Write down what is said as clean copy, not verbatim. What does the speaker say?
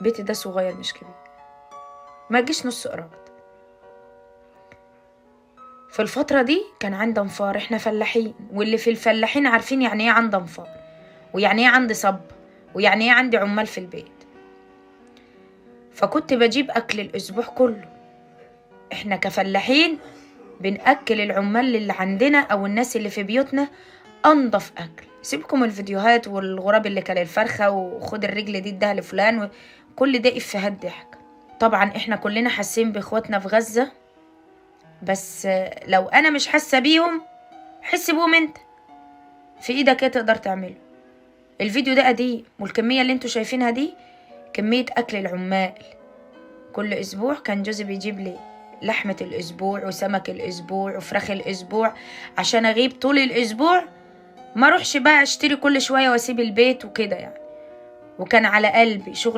بيتي ده صغير مش كبير، ما يجيش نص قراد. في الفترة دي كان عندي انفار، احنا فلاحين، واللي في الفلاحين عارفين يعني ايه عندي انفار، ويعني ايه عندي صب، ويعني ايه عندي عمال في البيت. فكنت بجيب اكل الاسبوع كله. احنا كفلاحين بنأكل العمال اللي عندنا او الناس اللي في بيوتنا انضف اكل. سيبكم الفيديوهات والغراب اللي كان الفرخة وخد الرجل دي اداها لفلان، كل ده افيهات ضحك. طبعا احنا كلنا حاسين باخواتنا في غزة، بس لو انا مش حاسة بيهم حس بيهم انت، في ايدك ايه تقدر تعمله. الفيديو ده قديم، والكمية اللي انتوا شايفينها دي كمية اكل العمال. كل اسبوع كان جوزي بيجيب لي لحمة الاسبوع وسمك الاسبوع وفراخ الاسبوع عشان اغيب طول الاسبوع، ما اروحش بقى اشتري كل شوية واسيب البيت وكده يعني. وكان على قلبي شغل